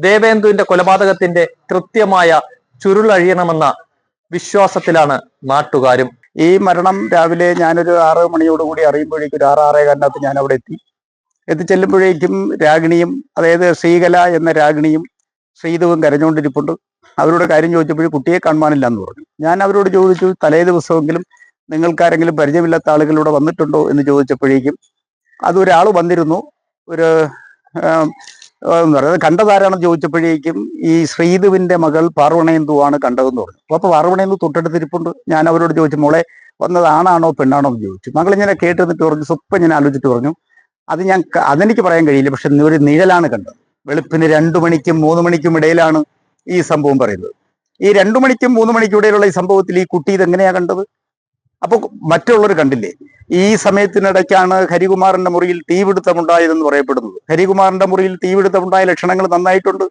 ദേവേന്ദുവിന്റെ കൊലപാതകത്തിന്റെ കൃത്യമായ ചുരുളഴിയണമെന്ന വിശ്വാസത്തിലാണ് നാട്ടുകാരും. ഈ മരണം രാവിലെ ഞാനൊരു 6 മണിയോടുകൂടി അറിയുമ്പോഴേക്കും ഒരു 6-6:15 ഞാൻ അവിടെ എത്തിച്ചെല്ലുമ്പോഴേക്കും രാഗിണിയും, അതായത് ശ്രീകല എന്ന രാഗിണിയും ശ്രീധുവും കരഞ്ഞുകൊണ്ടിരിപ്പുണ്ട്. അവരോട് കാര്യം ചോദിച്ചപ്പോഴും കുട്ടിയെ കാണുവാനില്ല എന്ന് പറഞ്ഞു. ഞാൻ അവരോട് ചോദിച്ചു, തലേ ദിവസമെങ്കിലും നിങ്ങൾക്കാരെങ്കിലും പരിചയമില്ലാത്ത ആളുകളിലൂടെ വന്നിട്ടുണ്ടോ എന്ന് ചോദിച്ചപ്പോഴേക്കും അതൊരാൾ വന്നിരുന്നു, ഒരു എന്താ പറയുക, കണ്ടതാരാണെന്ന് ചോദിച്ചപ്പോഴേക്കും ഈ ശ്രീധുവിന്റെ മകൾ പാർവണേന്ദുവാണ് കണ്ടതെന്ന് പറഞ്ഞു. അപ്പൊ പാർവണേന്ദു തൊട്ടടുത്തിരിപ്പുണ്ട്. ഞാൻ അവരോട് ചോദിച്ചു, മോളെ വന്നത് ആണാണോ പെണ്ണാണോ എന്ന് ചോദിച്ചു. മകൾ ഇങ്ങനെ കേട്ടിരുന്നിട്ട് പറഞ്ഞു, സ്വപ്പം ഞാൻ ആലോചിച്ചിട്ട് പറഞ്ഞു, അതെനിക്ക് പറയാൻ കഴിയില്ല, പക്ഷെ ഒരു നിഴലാണ് കണ്ടത്. വെളുപ്പിന് 2 മണിക്കും 3 മണിക്കും ഇടയിലാണ് ഈ സംഭവം പറയുന്നത്. ഈ 2 മണിക്കും 3 മണിക്കും ഇടയിലുള്ള ഈ സംഭവത്തിൽ ഈ കുട്ടി ഇതെങ്ങനെയാ കണ്ടത്? അപ്പൊ മറ്റുള്ളവർ കണ്ടില്ലേ? ഈ സമയത്തിനിടയ്ക്കാണ് ഹരികുമാറിന്റെ മുറിയിൽ തീപിടുത്തമുണ്ടായതെന്ന് പറയപ്പെടുന്നത്. ഹരികുമാറിന്റെ മുറിയിൽ തീപിടുത്തമുണ്ടായ ലക്ഷണങ്ങൾ നന്നായിട്ടുണ്ട്.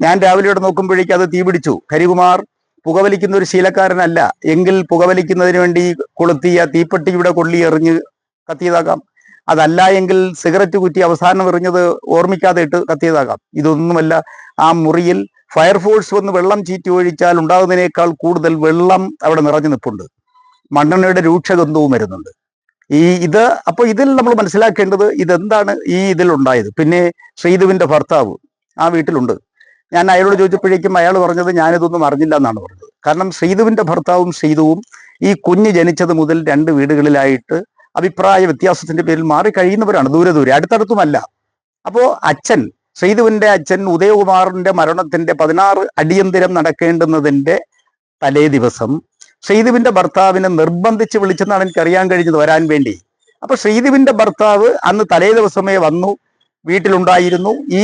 ഞാൻ രാവിലെ ഇവിടെ നോക്കുമ്പോഴേക്കും അത് തീപിടിച്ചു. ഹരികുമാർ പുകവലിക്കുന്ന ഒരു ശീലക്കാരനല്ല എങ്കിൽ പുകവലിക്കുന്നതിന് വേണ്ടി കൊളുത്തിയ തീപ്പെട്ടിയുടെ കൊള്ളി എറിഞ്ഞ് കത്തിയതാകാം. അതല്ല എങ്കിൽ സിഗരറ്റ് കുറ്റി അവസാനം എറിഞ്ഞത് ഓർമ്മിക്കാതെ ഇട്ട് കത്തിയതാകാം. ഇതൊന്നുമല്ല. ആ മുറിയിൽ ഫയർഫോഴ്സ് വന്ന് വെള്ളം ചീറ്റി ഒഴിച്ചാൽ ഉണ്ടാകുന്നതിനേക്കാൾ കൂടുതൽ വെള്ളം അവിടെ നിറഞ്ഞു നിൽപ്പുണ്ട്. മണ്ണെണ്ണയുടെ രൂക്ഷഗന്ധവും വരുന്നുണ്ട്. അപ്പൊ ഇതിൽ നമ്മൾ മനസ്സിലാക്കേണ്ടത് ഇതെന്താണ് ഈ ഇതിലുണ്ടായത്. പിന്നെ ശ്രീധുവിന്റെ ഭർത്താവ് ആ വീട്ടിലുണ്ട്. ഞാൻ അയാളോട് ചോദിച്ചപ്പോഴേക്കും അയാൾ പറഞ്ഞത് ഞാനിതൊന്നും അറിഞ്ഞില്ല എന്നാണ് പറഞ്ഞത്. കാരണം ശ്രീധുവിന്റെ ഭർത്താവും ശ്രീധുവും ഈ കുഞ്ഞ് ജനിച്ചത് മുതൽ 2 വീടുകളിലായിട്ട് അഭിപ്രായ വ്യത്യാസത്തിന്റെ പേരിൽ മാറി കഴിയുന്നവരാണ്. ദൂരെ അടുത്തടുത്തുമല്ല. അപ്പോ ശ്രീധുവിന്റെ അച്ഛൻ ഉദയകുമാറിന്റെ മരണത്തിന്റെ 16 അടിയന്തരം നടക്കേണ്ടുന്നതിന്റെ തലേ ദിവസം ശ്രീധുവിന്റെ ഭർത്താവിനെ നിർബന്ധിച്ച് വിളിച്ചെന്നാണ് എനിക്ക് അറിയാൻ കഴിഞ്ഞത് വരാൻ വേണ്ടി. അപ്പൊ ശ്രീധുവിന്റെ ഭർത്താവ് അന്ന് തലേ ദിവസമേ വന്നു, വീട്ടിലുണ്ടായിരുന്നു. ഈ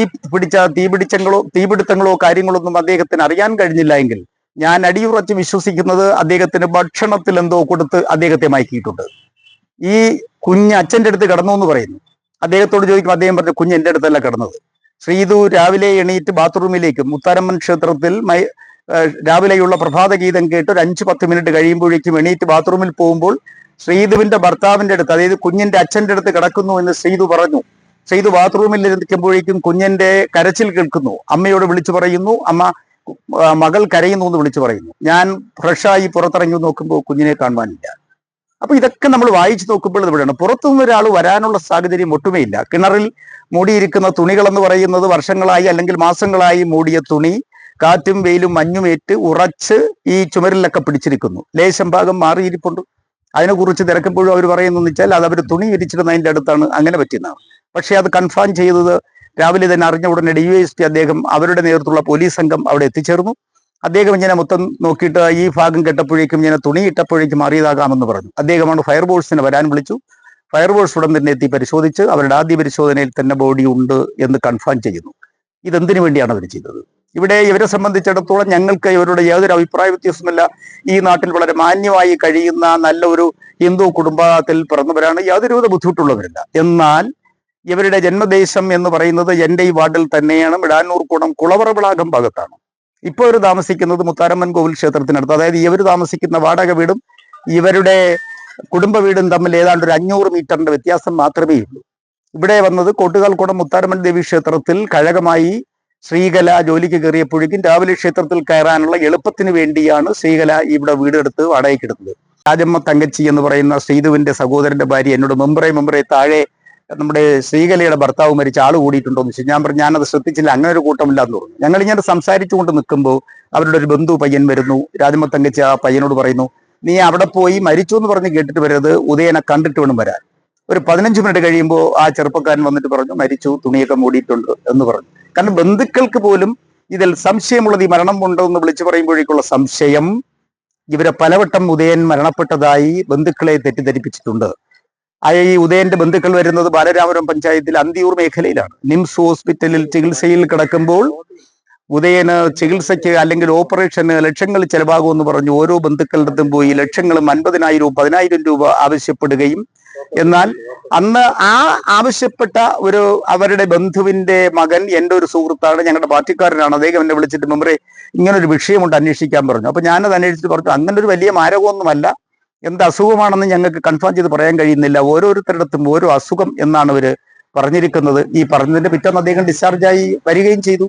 തീപിടുത്തങ്ങളോ കാര്യങ്ങളൊന്നും അദ്ദേഹത്തിന് അറിയാൻ കഴിഞ്ഞില്ല എങ്കിൽ ഞാൻ അടിയുറച്ച് വിശ്വസിക്കുന്നത് അദ്ദേഹത്തിന് ഭക്ഷണത്തിൽ എന്തോ കൊടുത്ത് അദ്ദേഹത്തെ മയക്കിയിട്ടുണ്ട്. ഈ കുഞ്ഞ് അച്ഛൻ്റെ അടുത്ത് കിടന്നു എന്ന് പറയുന്നു. അദ്ദേഹത്തോട് ചോദിക്കും, അദ്ദേഹം പറഞ്ഞു, കുഞ്ഞ് എൻ്റെ അടുത്തല്ല കിടന്നത്. ശ്രീധു രാവിലെ എണീറ്റ് ബാത്റൂമിലേക്കും മുത്താരമ്മൻ ക്ഷേത്രത്തിൽ രാവിലെയുള്ള പ്രഭാത ഗീതം കേട്ട് ഒരു 5-10 മിനിറ്റ് കഴിയുമ്പോഴേക്കും എണീറ്റ് ബാത്റൂമിൽ പോകുമ്പോൾ ശ്രീധുവിന്റെ ഭർത്താവിന്റെ അടുത്ത്, അതായത് കുഞ്ഞിന്റെ അച്ഛൻ്റെ അടുത്ത് കിടക്കുന്നു എന്ന് ശ്രീധു പറഞ്ഞു. ശ്രീധു ബാത്റൂമിൽ ഇരിക്കുമ്പോഴേക്കും കുഞ്ഞിന്റെ കരച്ചിൽ കേൾക്കുന്നു. അമ്മയോട് വിളിച്ചു പറയുന്നു, അമ്മ മകൾ കരയുന്നു എന്ന് വിളിച്ചു പറയുന്നു. ഞാൻ ഫ്രഷായി പുറത്തിറങ്ങി നോക്കുമ്പോൾ കുഞ്ഞിനെ കാണുവാനില്ല. അപ്പൊ ഇതൊക്കെ നമ്മൾ വായിച്ചു നോക്കുമ്പോൾ ഇവിടെയാണ്. പുറത്തുനിന്ന് ഒരാൾ വരാനുള്ള സാഹചര്യം ഒട്ടുമേ ഇല്ല. കിണറിൽ മൂടിയിരിക്കുന്ന തുണികൾ എന്ന് പറയുന്നത് വർഷങ്ങളായി അല്ലെങ്കിൽ മാസങ്ങളായി മൂടിയ തുണി കാറ്റും വെയിലും മഞ്ഞുമേറ്റ് ഉറച്ച് ഈ ചുമരിലൊക്കെ പിടിച്ചിരിക്കുന്നു. ലേശം ഭാഗം മാറിയിരിപ്പുണ്ട്. അതിനെക്കുറിച്ച് തിരക്കുമ്പോഴും അവർ പറയുന്നതെന്ന് വെച്ചാൽ അത് അവർ തുണി വിരിച്ചിടുന്നതിൻ്റെ അടുത്താണ് അങ്ങനെ പറ്റിയെന്നാണ്. പക്ഷെ അത് കൺഫേം ചെയ്തത് രാവിലെ തന്നെ അറിഞ്ഞ ഉടനെ DYSP അദ്ദേഹം അവരുടെ നേതൃത്വമുള്ള പോലീസ് സംഘം അവിടെ എത്തിച്ചേർന്നു. അദ്ദേഹം ഇങ്ങനെ മൊത്തം നോക്കിയിട്ട് ഈ ഭാഗം കെട്ടപ്പോഴേക്കും ഇങ്ങനെ തുണി ഇട്ടപ്പോഴേക്കും മാറിയതാകാമെന്ന് പറഞ്ഞു. അദ്ദേഹമാണ് ഫയർഫോഴ്സിനെ വരാൻ വിളിച്ചു. ഫയർഫോഴ്സ് ഉടൻ തന്നെ എത്തി പരിശോധിച്ച് അവരുടെ ആദ്യ പരിശോധനയിൽ തന്നെ ബോഡി ഉണ്ട് എന്ന് കൺഫേം ചെയ്യുന്നു. ഇതെന്തിനു വേണ്ടിയാണ് അവർ ചെയ്തത്? ഇവിടെ ഇവരെ സംബന്ധിച്ചിടത്തോളം ഞങ്ങൾക്ക് ഇവരുടെ യാതൊരു അഭിപ്രായ വ്യത്യാസമല്ല. ഈ നാട്ടിൽ വളരെ മാന്യമായി കഴിയുന്ന നല്ല ഒരു ഹിന്ദു കുടുംബത്തിൽ പിറന്നവരാണ്, യാതൊരുവിധ ബുദ്ധിമുട്ടുള്ളവരല്ല. എന്നാൽ ഇവരുടെ ജന്മദേശം എന്ന് പറയുന്നത് എൻ്റെ ഈ വാർഡിൽ തന്നെയാണ്. മിടാനൂർ കുണം കുളവറവിളാകം ഭാഗത്താണ്. ഇപ്പോൾ ഇവർ താമസിക്കുന്നത് മുത്താരമ്മൻ കോവിൽ ക്ഷേത്രത്തിനടുത്ത്. അതായത് ഇവർ താമസിക്കുന്ന വാടക വീടും ഇവരുടെ കുടുംബ വീടും തമ്മിൽ ഏതാണ്ട് ഒരു 500 മീറ്ററിന്റെ വ്യത്യാസം മാത്രമേ ഉള്ളൂ. ഇവിടെ വന്നത് കോട്ടുകാൽക്കുളം മുത്താരമ്മൻ ദേവി ക്ഷേത്രത്തിൽ കഴകമായി ശ്രീകല ജോലിക്ക് കയറിയപ്പോഴേക്കും രാവിലെ ക്ഷേത്രത്തിൽ കയറാനുള്ള എളുപ്പത്തിന് വേണ്ടിയാണ് ശ്രീകല ഇവിടെ വീടെടുത്ത് വാടകയ്ക്കെടുത്തത്. രാജമ്മ തങ്കച്ചി എന്ന് പറയുന്ന ശ്രീധുവിന്റെ സഹോദരന്റെ ഭാര്യ എന്നോട് മെമ്പറെ താഴെ നമ്മുടെ ശ്രീകലയുടെ ഭർത്താവ് മരിച്ച ആൾ കൂടിയിട്ടുണ്ടോ എന്ന് ചോദിച്ചു. ഞാൻ പറഞ്ഞു, ഞാനത് ശ്രദ്ധിച്ചില്ല, അങ്ങനെ ഒരു കൂട്ടമില്ല എന്ന് പറഞ്ഞു. ഞങ്ങളിങ്ങനെ സംസാരിച്ചുകൊണ്ട് നിൽക്കുമ്പോൾ അവരുടെ ഒരു ബന്ധു പയ്യൻ വരുന്നു. രാജമ്മ തങ്കച്ചി ആ പയ്യനോട് പറയുന്നു, നീ അവിടെ പോയി മരിച്ചു എന്ന് പറഞ്ഞ് കേട്ടിട്ട് വരരുത്, ഉദയനെ കണ്ടിട്ട് വേണം വരാൻ. ഒരു 15 മിനിറ്റ് കഴിയുമ്പോൾ ആ ചെറുപ്പക്കാരൻ വന്നിട്ട് പറഞ്ഞു, മരിച്ചു, തുണിയൊക്കെ മൂടിയിട്ടുണ്ട് എന്ന് പറഞ്ഞു. കാരണം ബന്ധുക്കൾക്ക് പോലും ഇതിൽ സംശയമുള്ളത് ഈ മരണം ഉണ്ടോ എന്ന് വിളിച്ചു പറയുമ്പോഴേക്കുള്ള സംശയം ഇവരെ പലവട്ടം ഉദയൻ മരണപ്പെട്ടതായി ബന്ധുക്കളെ തെറ്റിദ്ധരിപ്പിച്ചിട്ടുണ്ട്. ഈ ഉദയന്റെ ബന്ധുക്കൾ വരുന്നത് ബാലരാമപുരം പഞ്ചായത്തിൽ അന്തിയൂർ മേഖലയിലാണ്. നിംസ് ഹോസ്പിറ്റലിൽ ചികിത്സയിൽ കിടക്കുമ്പോൾ ഉദയന് ചികിത്സയ്ക്ക് അല്ലെങ്കിൽ ഓപ്പറേഷന് ലക്ഷങ്ങൾ ചെലവാകുമെന്ന് പറഞ്ഞു ഓരോ ബന്ധുക്കളുടെ അടുത്തും പോയി ലക്ഷങ്ങളും 50,000 10,000 രൂപ ആവശ്യപ്പെടുകയും, എന്നാൽ അന്ന് ആ ആവശ്യപ്പെട്ട അവരുടെ ബന്ധുവിന്റെ മകൻ എൻ്റെ ഒരു സുഹൃത്താണ്, ഞങ്ങളുടെ പാർട്ടിക്കാരനാണ്. അദ്ദേഹം എന്നെ വിളിച്ചിട്ട് മെമ്പറെ ഇങ്ങനൊരു വിഷയമുണ്ട് അന്വേഷിക്കാൻ പറഞ്ഞു. അപ്പൊ ഞാനത് അന്വേഷിച്ചിട്ട് പറഞ്ഞു, അങ്ങനെ ഒരു വലിയ മാരകമൊന്നുമല്ല, എന്ത് അസുഖമാണെന്ന് ഞങ്ങൾക്ക് കൺഫേം ചെയ്ത് പറയാൻ കഴിയുന്നില്ല, ഓരോരുത്തരിടത്തും ഓരോ അസുഖം എന്നാണ് അവര് പറഞ്ഞിരിക്കുന്നത്. ഈ പറഞ്ഞതിന്റെ പിറ്റേന്ന് അദ്ദേഹം ഡിസ്ചാർജായി വരികയും ചെയ്തു.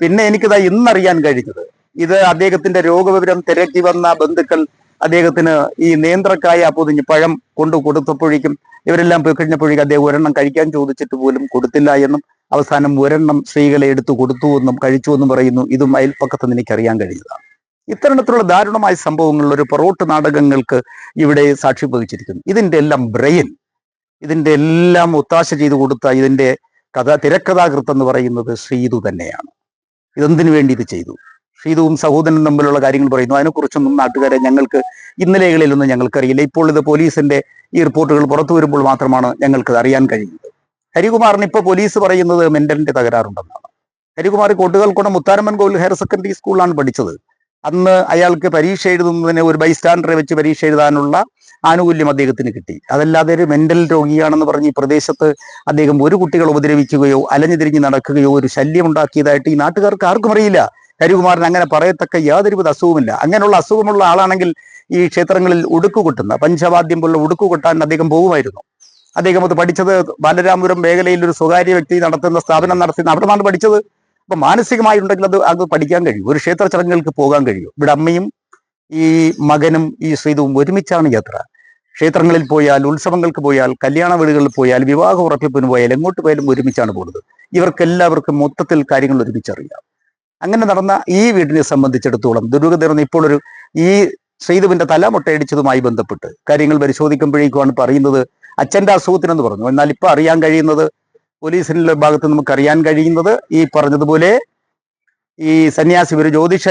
പിന്നെ എനിക്കിതാ ഇന്നറിയാൻ കഴിഞ്ഞത്, ഇത് അദ്ദേഹത്തിന്റെ രോഗവിവരം തിരക്കി വന്ന ബന്ധുക്കൾ അദ്ദേഹത്തിന് ഈ നേന്ത്രക്കായ പൊതിഞ്ഞ് പഴം കൊണ്ടു കൊടുത്തപ്പോഴേക്കും ഇവരെല്ലാം പോയി കഴിഞ്ഞപ്പോഴേക്കും അദ്ദേഹം ഒരെണ്ണം കഴിക്കാൻ ചോദിച്ചിട്ട് പോലും കൊടുത്തില്ല എന്നും അവസാനം ഒരെണ്ണം സ്ത്രീകളെ എടുത്തു കൊടുത്തു എന്നും കഴിച്ചു എന്നും പറയുന്നു. ഇതും അയൽപ്പക്കത്ത് നിന്ന് എനിക്കറിയാൻ കഴിഞ്ഞതാണ്. ഇത്തരത്തിലുള്ള ദാരുണമായ സംഭവങ്ങളിൽ ഒരു പൊറോട്ട് നാടകങ്ങൾക്ക് ഇവിടെ സാക്ഷി വഹിച്ചിരിക്കുന്നു. ഇതിന്റെ എല്ലാം ബ്രെയിൻ, ഇതിന്റെ എല്ലാം ഒത്താശ ചെയ്തു കൊടുത്ത ഇതിന്റെ തിരക്കഥാകൃത്ത് എന്ന് പറയുന്നത് ശ്രീതു തന്നെയാണ്. ഇതെന്തിനു വേണ്ടി ഇത് ചെയ്തു? ശ്രീതുവും സഹോദരനും തമ്മിലുള്ള കാര്യങ്ങൾ പറയുന്നു. അതിനെക്കുറിച്ചൊന്നും നാട്ടുകാരെ ഞങ്ങൾക്ക് ഇന്നലെകളിലൊന്നും ഞങ്ങൾക്കറിയില്ല. ഇപ്പോൾ ഇത് പോലീസിന്റെ ഈ റിപ്പോർട്ടുകൾ പുറത്തു വരുമ്പോൾ മാത്രമാണ് ഞങ്ങൾക്ക് അറിയാൻ കഴിയുന്നത്. ഹരികുമാറിന് ഇപ്പോൾ പോലീസ് പറയുന്നത് മെന്റലിന്റെ തകരാറുണ്ടെന്നാണ്. ഹരികുമാർ കോട്ടുകൽക്കുളം മുത്താരമ്മൻ കോവിൽ ഹയർ സെക്കൻഡറി സ്കൂളിലാണ് പഠിച്ചത്. അന്ന് അയാൾക്ക് പരീക്ഷ എഴുതുന്നതിന് ഒരു ബൈസ്റ്റാൻഡറെ വെച്ച് പരീക്ഷ എഴുതാനുള്ള ആനുകൂല്യം അദ്ദേഹത്തിന് കിട്ടി. അതല്ലാതെ ഒരു മെന്റൽ രോഗിയാണെന്ന് പറഞ്ഞ് ഈ പ്രദേശത്ത് അദ്ദേഹം ഒരു കുട്ടികൾ ഉപദ്രവിക്കുകയോ അലഞ്ഞു തിരിഞ്ഞ് നടക്കുകയോ ഒരു ശല്യം ഉണ്ടാക്കിയതായിട്ട് ഈ നാട്ടുകാർക്ക് ആർക്കും അറിയില്ല. ഹരികുമാറിന് അങ്ങനെ പറയത്തക്ക യാതൊരുവിധ അസുഖമില്ല. അങ്ങനെയുള്ള അസുഖമുള്ള ആളാണെങ്കിൽ ഈ ക്ഷേത്രങ്ങളിൽ ഉടുക്കു കൊട്ടുന്ന പഞ്ചവാദ്യം പോലുള്ള ഉടുക്കു കൊട്ടാൻ അദ്ദേഹം പോകുമായിരുന്നു. അദ്ദേഹം അത് പഠിച്ചത് ബാലരാമപുരം മേഖലയിൽ ഒരു സ്വകാര്യ വ്യക്തി നടത്തുന്ന സ്ഥാപനം നടത്തുന്ന അവിടെ നിന്നാണ് പഠിച്ചത്. അപ്പൊ മാനസികമായിട്ടുണ്ടെങ്കിൽ അത് പഠിക്കാൻ കഴിയും. ഒരു ക്ഷേത്ര ചടങ്ങുകൾക്ക് പോകാൻ കഴിയും. ഇവിടെ അമ്മയും ഈ മകനും ഈ ശ്രീതുവും ഒരുമിച്ചാണ് യാത്ര. ക്ഷേത്രങ്ങളിൽ പോയാൽ, ഉത്സവങ്ങൾക്ക് പോയാൽ, കല്യാണ വീടുകളിൽ പോയാൽ, വിവാഹ ഉറപ്പിപ്പിന് പോയാൽ, എങ്ങോട്ട് പോയാലും ഒരുമിച്ചാണ് പോകുന്നത്. ഇവർക്കെല്ലാവർക്കും മൊത്തത്തിൽ കാര്യങ്ങൾ ഒരുമിച്ചറിയാം. അങ്ങനെ നടന്ന ഈ വീടിനെ സംബന്ധിച്ചിടത്തോളം ദുരൂഹതീർന്ന ഇപ്പോൾ ഈ ശ്രീതുവിന്റെ തല മുട്ടയടിച്ചതുമായി ബന്ധപ്പെട്ട് കാര്യങ്ങൾ പരിശോധിക്കുമ്പോഴേക്കുമാണ് പറയുന്നത് അച്ഛന്റെ അസുഖത്തിനെന്ന് പറഞ്ഞു. എന്നാൽ ഇപ്പൊ അറിയാൻ കഴിയുന്നത്, പോലീസിന്റെ ഭാഗത്ത് നമുക്ക് അറിയാൻ കഴിയുന്നത്, ഈ പറഞ്ഞതുപോലെ ഈ സന്യാസി ഒരു ജ്യോതിഷ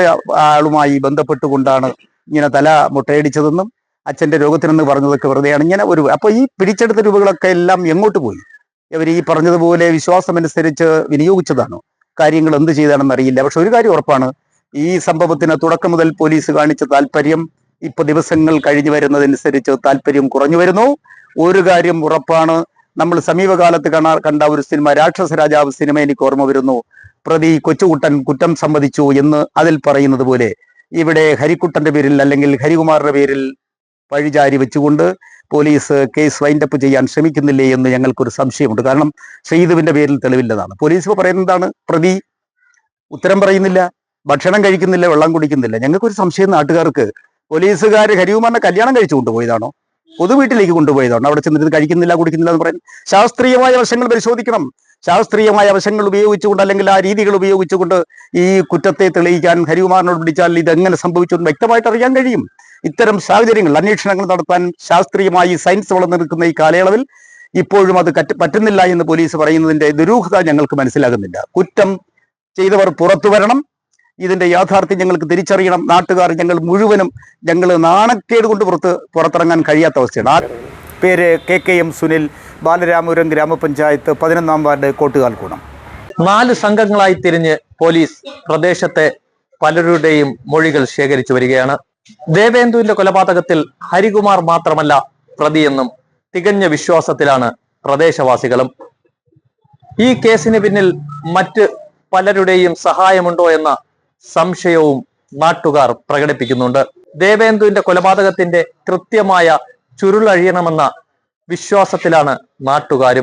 ആളുമായി ബന്ധപ്പെട്ടുകൊണ്ടാണ് ഇങ്ങനെ തല മുട്ടയടിച്ചതെന്നും അച്ഛന്റെ രോഗത്തിനെന്ന് പറഞ്ഞതൊക്കെ വെറുതെയാണ്. ഇങ്ങനെ അപ്പൊ ഈ പിടിച്ചെടുത്ത രൂപകളൊക്കെ എല്ലാം എങ്ങോട്ട് പോയി? ഇവർ ഈ പറഞ്ഞതുപോലെ വിശ്വാസമനുസരിച്ച് വിനിയോഗിച്ചതാണോ? കാര്യങ്ങൾ എന്ത് ചെയ്താണെന്ന് അറിയില്ല. പക്ഷെ ഒരു കാര്യം ഉറപ്പാണ്, ഈ സംഭവത്തിന് തുടക്കം മുതൽ പോലീസ് കാണിച്ച താല്പര്യം ഇപ്പൊ ദിവസങ്ങൾ കഴിഞ്ഞു വരുന്നതനുസരിച്ച് താല്പര്യം കുറഞ്ഞു വരുന്നു. ഒരു കാര്യം ഉറപ്പാണ്, നമ്മൾ സമീപകാലത്ത് കണ്ട ഒരു സിനിമ, രാക്ഷസ രാജാവ് സിനിമ എനിക്ക് ഓർമ്മ വരുന്നു. പ്രതി കൊച്ചുകുട്ടൻ കുറ്റം സമ്മതിച്ചു എന്ന് അതിൽ പറയുന്നത് പോലെ ഇവിടെ ഹരിക്കുട്ടന്റെ പേരിൽ അല്ലെങ്കിൽ ഹരികുമാറിന്റെ പേരിൽ പഴിചാരി വെച്ചുകൊണ്ട് പോലീസ് കേസ് വൈൻഡപ്പ് ചെയ്യാൻ ശ്രമിക്കുന്നില്ലേ എന്ന് ഞങ്ങൾക്കൊരു സംശയമുണ്ട്. കാരണം ശ്രീതുവിന്റെ പേരിൽ തെളിവില്ലതാണ്. പോലീസ് ഇപ്പോൾ പറയുന്നതാണ്, പ്രതി ഉത്തരം പറയുന്നില്ല, ഭക്ഷണം കഴിക്കുന്നില്ല, വെള്ളം കുടിക്കുന്നില്ല. ഞങ്ങൾക്കൊരു സംശയം, നാട്ടുകാർക്ക് പോലീസുകാർ ഹരികുമാറിനെ കല്യാണം കഴിച്ചു കൊണ്ടുപോയതാണോ, പൊതു വീട്ടിലേക്ക് കൊണ്ടുപോയതാണോ? അവിടെ ചെന്നിട്ട് കഴിക്കുന്നില്ല, കുടിക്കുന്നില്ല എന്ന് പറയുന്നത് ശാസ്ത്രീയമായ വശങ്ങൾ പരിശോധിക്കണം. ശാസ്ത്രീയമായ വശങ്ങൾ ഉപയോഗിച്ചുകൊണ്ട് അല്ലെങ്കിൽ ആ രീതികൾ ഉപയോഗിച്ചുകൊണ്ട് ഈ കുറ്റത്തെ തെളിയിക്കാൻ ഹരികുമാറിനോട് പിടിച്ചാൽ ഇതെങ്ങനെ സംഭവിച്ചു എന്ന് വ്യക്തമായിട്ട് അറിയാൻ കഴിയും. ഇത്തരം സാഹചര്യങ്ങൾ അന്വേഷണങ്ങൾ നടത്താൻ ശാസ്ത്രീയമായി സയൻസ് വളർന്നു നിൽക്കുന്ന ഈ കാലയളവിൽ ഇപ്പോഴും അത് പറ്റുന്നില്ല എന്ന് പോലീസ് പറയുന്നതിന്റെ ദുരൂഹത ഞങ്ങൾക്ക് മനസ്സിലാകുന്നില്ല. കുറ്റം ചെയ്തവർ പുറത്തു വരണം. ഇതിന്റെ യാഥാർത്ഥ്യം ഞങ്ങൾക്ക് തിരിച്ചറിയണം. നാട്ടുകാർ ഞങ്ങൾ മുഴുവനും നാണക്കേട് കൊണ്ട് പുറത്തിറങ്ങാൻ കഴിയാത്ത അവസ്ഥയാണ്. പേര് KKM സുനിൽ, ബാലരാമപുരം ഗ്രാമപഞ്ചായത്ത് 11-ാം വാർഡ്, കോട്ടുകാൽക്കുളം. 4 സംഘങ്ങളായി തിരിഞ്ഞ് പോലീസ് പ്രദേശത്തെ പലരുടെയും മൊഴികൾ ശേഖരിച്ചു വരികയാണ്. ദേവേന്ദുവിന്റെ കൊലപാതകത്തിൽ ഹരികുമാർ മാത്രമല്ല പ്രതിയെന്നും തികഞ്ഞ വിശ്വാസത്തിലാണ് പ്രദേശവാസികളും. ഈ കേസിന് പിന്നിൽ മറ്റ് പലരുടെയും സഹായമുണ്ടോ എന്ന സംശയവും നാട്ടുകാർ പ്രകടിപ്പിക്കുന്നുണ്ട്. ദേവേന്ദുവിന്റെ കൊലപാതകത്തിന്റെ കൃത്യമായ ചുരുളഴിയണമെന്ന വിശ്വാസത്തിലാണ് നാട്ടുകാരും.